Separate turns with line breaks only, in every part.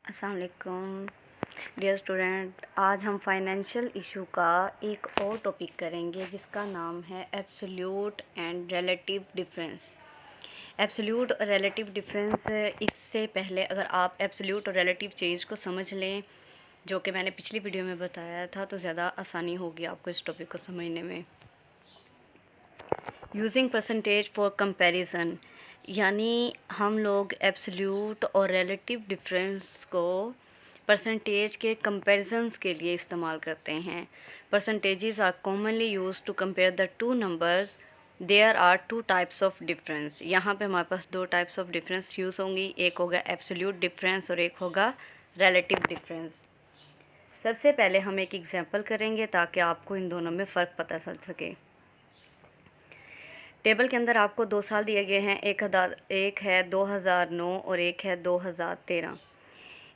अस्सलाम वालेकुम dear student. आज हम फाइनेंशियल इशू का एक और टॉपिक करेंगे जिसका नाम है absolute and relative difference. Absolute और रिलेटिव डिफरेंस, इससे पहले अगर आप एब्सोल्यूट और रिलेटिव चेंज को समझ लें, जो कि मैंने पिछली वीडियो में बताया था, तो ज़्यादा आसानी होगी आपको इस टॉपिक को समझने में। यूजिंग परसेंटेज फॉर कंपैरिजन, यानी हम लोग एब्सोल्यूट और रिलेटिव डिफरेंस को परसेंटेज के कंपैरिजन्स के लिए इस्तेमाल करते हैं। Percentages are commonly use to compare the two numbers. There are two types of difference. यहाँ पे हमारे पास दो टाइप्स ऑफ डिफरेंस यूज़ होंगी, एक होगा एब्सोल्यूट डिफरेंस और एक होगा रिलेटिव डिफरेंस। सबसे पहले हम एक एग्जांपल करेंगे ताकि आपको इन दोनों में फ़र्क पता चल सके। टेबल के अंदर आपको 2 साल दिए गए हैं, एक है 2009 और एक है 2013।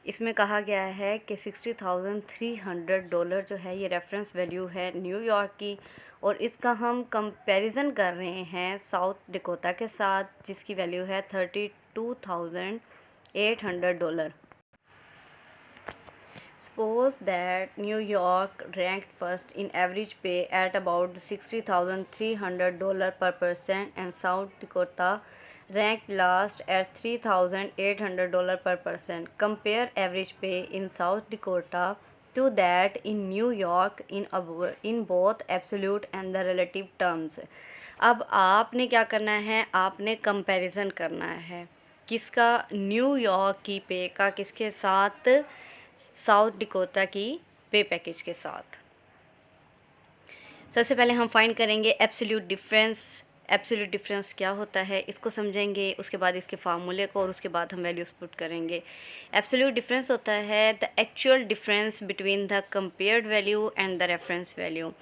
इसमें कहा गया है कि $60,300 जो है ये रेफरेंस वैल्यू है न्यूयॉर्क की, और इसका हम कंपैरिजन कर रहे हैं साउथ डिकोटा के साथ, जिसकी वैल्यू है $32,800। Suppose that New York ranked first in average pay at about $60,300 per person, and South Dakota ranked last at $3,800 per person. Compare average pay in South Dakota to that in New York in both absolute and the relative terms. अब आपने क्या करना है, आपने comparison करना है किसका, New York की पे का किसके साथ, साउथ डिकोटा की पे पैकेज के साथ। सबसे पहले हम फाइंड करेंगे एब्सोल्यूट डिफरेंस। एब्सोल्यूट डिफरेंस क्या होता है इसको समझेंगे, उसके बाद इसके फार्मूले को, और उसके बाद हम वैल्यूज पुट करेंगे। एब्सोल्यूट डिफरेंस होता है the actual difference between the compared value and the reference value.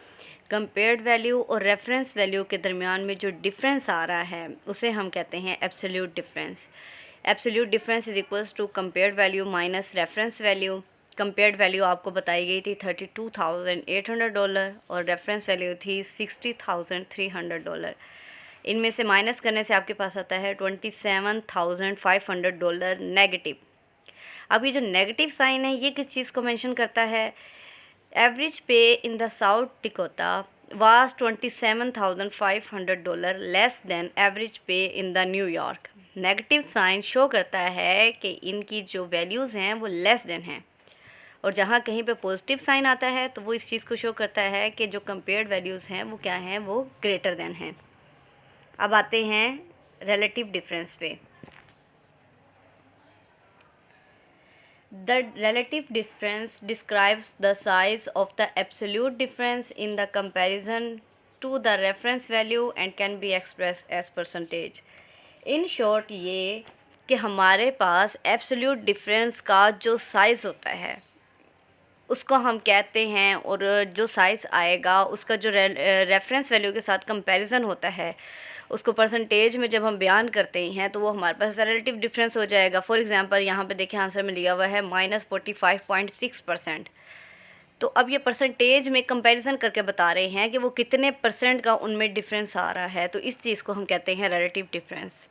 Compared value और रेफरेंस वैल्यू के दरमियान में जो डिफरेंस आ रहा है उसे हम कहते हैं absolute difference. Absolute difference is equals to compared value minus reference value. Compared value आपको बताई गई थी $32,800 और रेफरेंस वैल्यू थी $60,300। इनमें से माइनस करने से आपके पास आता है $27,500 नेगेटिव। अब ये जो नेगेटिव साइन है ये किस चीज़ को मेंशन करता है, average pay in the South Dakota was $27,500 less than average pay in the New York. Negative sign show करता है कि इनकी जो वैल्यूज़ हैं वो लेस देन हैं, और जहाँ कहीं पे पॉजिटिव साइन आता है तो वो इस चीज़ को शो करता है कि जो कंपेयर्ड वैल्यूज़ हैं वो क्या हैं, वो ग्रेटर देन हैं। अब आते हैं रिलेटिव डिफरेंस पे। The relative difference describes the size of the absolute difference in the comparison to the reference value and can be express as percentage. In short ये कि हमारे पास एब्सोल्यूट डिफरेंस का जो साइज़ होता है उसको हम कहते हैं, और जो साइज़ आएगा उसका जो रेफरेंस वैल्यू के साथ कंपैरिजन होता है उसको परसेंटेज में जब हम बयान करते हैं तो वो हमारे पास रिलेटिव डिफरेंस हो जाएगा। फॉर एग्जांपल यहाँ पे देखिए आंसर में लिया हुआ है -45.6%। तो अब ये परसेंटेज में कंपैरिजन करके बता रहे हैं कि वो कितने परसेंट का उनमें डिफरेंस आ रहा है, तो इस चीज़ को हम कहते हैं रिलेटिव डिफरेंस।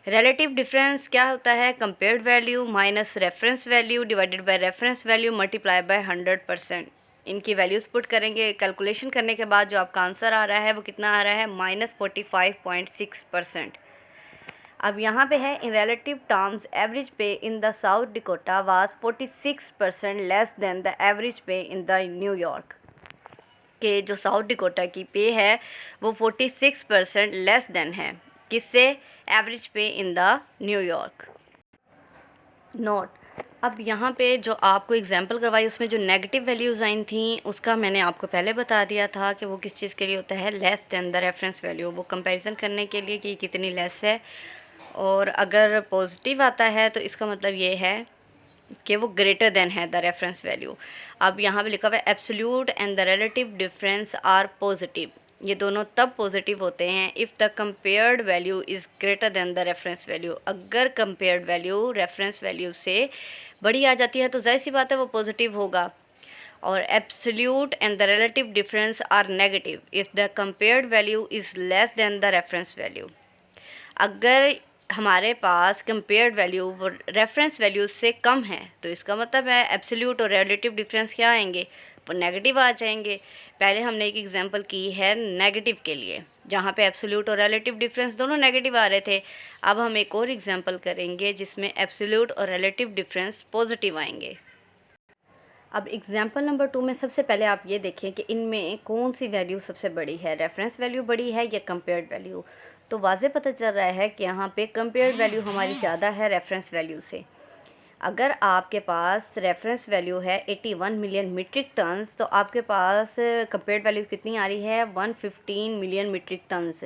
रिलेटिव डिफरेंस क्या होता है, compared value minus reference value divided by reference value multiply by 100%। इनकी वैल्यूज़ पुट करेंगे, कैलकुलेशन करने के बाद जो आपका आंसर आ रहा है वो कितना आ रहा है, -45.6%। अब यहाँ पे है इन relative terms average pay in the South Dakota was 46% less than the average pay in the New York. के जो साउथ डिकोटा की पे है वो 46% लेस देन है किससे, average pay in the New York. Note, अब यहाँ पे जो आपको एग्जांपल करवाई उसमें जो नेगेटिव वैल्यूज़ आई थी उसका मैंने आपको पहले बता दिया था कि वो किस चीज़ के लिए होता है, less than the reference value, वो कंपैरिजन करने के लिए कि कितनी लेस है। और अगर पॉजिटिव आता है तो इसका मतलब ये है कि वो ग्रेटर देन है द रेफरेंस वैल्यू। अब यहाँ पे लिखा हुआ है absolute and the relative difference are positive. ये दोनों तब पॉजिटिव होते हैं if the compared value is greater than the reference value. अगर कंपेयर्ड वैल्यू रेफरेंस वैल्यू से बड़ी आ जाती है तो जाहिर सी बात है वो पॉजिटिव होगा। और absolute and the relative difference are negative if the compared value is less than the reference value. अगर हमारे पास कंपेयर्ड वैल्यू वो रेफरेंस वैल्यू से कम है, तो इसका मतलब है एब्सोल्यूट और रिलेटिव डिफरेंस क्या आएंगे, वो नेगेटिव आ जाएंगे। पहले हमने एक एग्जांपल की है नेगेटिव के लिए, जहाँ पे एब्सोल्यूट और रिलेटिव डिफरेंस दोनों नेगेटिव आ रहे थे। अब हम एक और एग्जांपल करेंगे जिसमें एब्सोल्यूट और रिलेटिव डिफरेंस पॉजिटिव आएंगे। अब एग्जाम्पल नंबर 2 में सबसे पहले आप ये देखें कि इनमें कौन सी वैल्यू सबसे बड़ी है, रेफरेंस वैल्यू बड़ी है या कंपेयर्ड वैल्यू। तो वाज़े पता चल रहा है कि यहाँ पे कंपेयर्ड वैल्यू हमारी ज़्यादा है रेफरेंस वैल्यू से। अगर आपके पास रेफरेंस वैल्यू है 81 मिलियन मीट्रिक टन्स, तो आपके पास कंपेयर्ड वैल्यू कितनी आ रही है, 115 मिलियन मीट्रिक टन्स।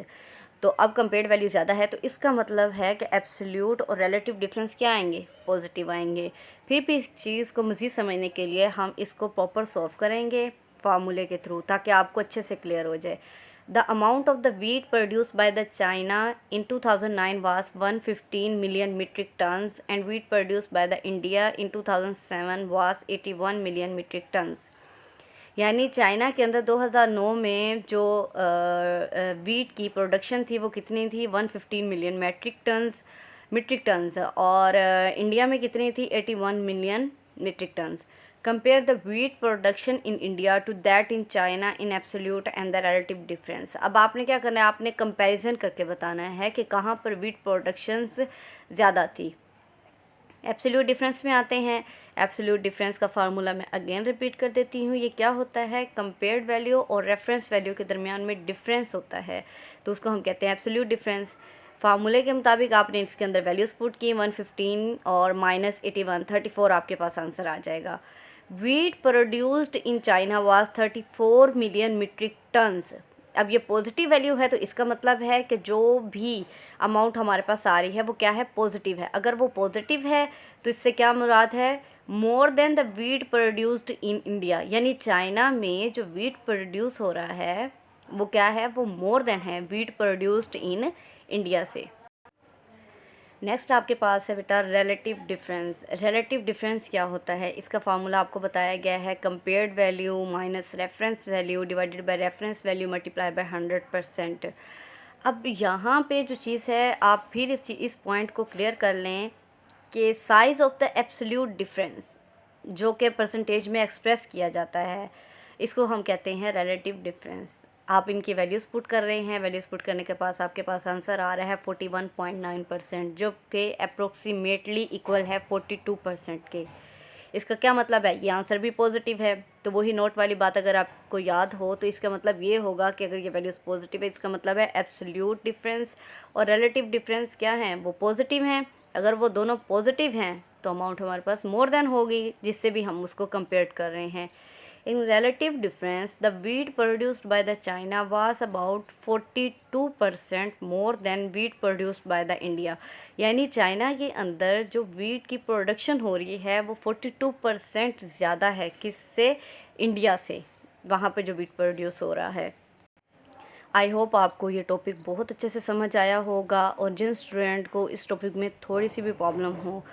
तो अब कंपेयर्ड वैल्यू ज़्यादा है, तो इसका मतलब है कि एब्सोल्यूट और रिलेटिव डिफरेंस क्या आएंगे, पॉजिटिव आएंगे। फिर भी इस चीज़ को मज़ीद समझने के लिए हम इसको प्रॉपर सॉल्व करेंगे फार्मूले के थ्रू, ताकि आपको अच्छे से क्लियर हो जाए। The amount of the wheat produced by the China in 2009 was 115 million metric tons and wheat produced by the India in 2007 was 81 million metric tons। यानी चाइना के अंदर 2009 में जो वीट की प्रोडक्शन थी वो कितनी थी, 115 मिलियन मीट्रिक टन्स, और इंडिया में कितनी थी, 81 million metric tons. Compare the wheat production in India to that in China in absolute and the relative difference. अब आपने क्या करना है, आपने कंपैरिजन करके बताना है कि कहाँ पर वीट प्रोडक्शंस ज़्यादा थी। एब्सोल्यूट डिफरेंस में आते हैं। एब्सोल्यूट डिफरेंस का फार्मूला मैं अगेन रिपीट कर देती हूँ। ये क्या होता है, कंपेयर्ड वैल्यू और रेफरेंस वैल्यू के दरमियान में डिफरेंस होता है, तो उसको हम कहते हैं एब्सोल्यूट डिफरेंस। फार्मूले के मुताबिक आपने इसके अंदर वैल्यूज पुट की, 115 और -81, 34 आपके पास आंसर आ जाएगा। Wheat produced in China was 34 million metric tons. अब ये पॉजिटिव वैल्यू है, तो इसका मतलब है कि जो भी अमाउंट हमारे पास आ रही है वो क्या है, पॉजिटिव है। अगर वो पॉजिटिव है तो इससे क्या मुराद है, more than the wheat produced in India, यानी चाइना में जो वीट प्रोड्यूस हो रहा है वो क्या है, वो मोर देन है वीट प्रोड्यूस्ड इन इंडिया से। नेक्स्ट आपके पास है बेटा रिलेटिव डिफरेंस। रिलेटिव डिफरेंस क्या होता है, इसका फार्मूला आपको बताया गया है, compared value minus reference value divided by reference value multiply by 100%। अब यहाँ पे जो चीज़ है, आप फिर इस पॉइंट को क्लियर कर लें कि size of the absolute difference जो कि परसेंटेज में एक्सप्रेस किया जाता है, इसको हम कहते हैं रिलेटिव डिफरेंस। आप इनकी वैल्यूज़ पुट कर रहे हैं, वैल्यूज़ पुट करने के पास आपके पास आंसर आ रहा है 41.9%, जो कि अप्रोक्सीमेटली इक्वल है 42% के। इसका क्या मतलब है, ये आंसर भी पॉजिटिव है, तो वही नोट वाली बात अगर आपको याद हो तो इसका मतलब ये होगा कि अगर ये वैल्यूज़ पॉजिटिव है, इसका मतलब है एब्सोल्यूट डिफरेंस और रिलेटिव डिफरेंस क्या हैं, वो पॉजिटिव हैं। अगर वो दोनों पॉजिटिव हैं तो अमाउंट हमारे पास मोर देन होगी, जिससे भी हम उसको कंपेयर कर रहे हैं। In relative difference, the wheat produced by the China was about 42% more than wheat produced by the India। यानी चाइना के अंदर जो वीट की प्रोडक्शन हो रही है वो 42% ज़्यादा है किससे, इंडिया से, वहाँ पे जो वीट प्रोड्यूस हो रहा है। आई होप आपको ये टॉपिक बहुत अच्छे से समझ आया होगा, और जिन स्टूडेंट को इस टॉपिक में थोड़ी सी भी प्रॉब्लम हो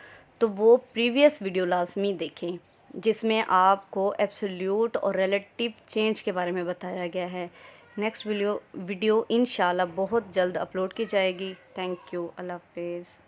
तो वो प्रीवियस वीडियो लाजमी देखें, जिसमें आपको एब्सोल्यूट और रिलेटिव चेंज के बारे में बताया गया है। नेक्स्ट वीडियो इंशाल्लाह बहुत जल्द अपलोड की जाएगी। थैंक यू, अल्लाह हाफिज़।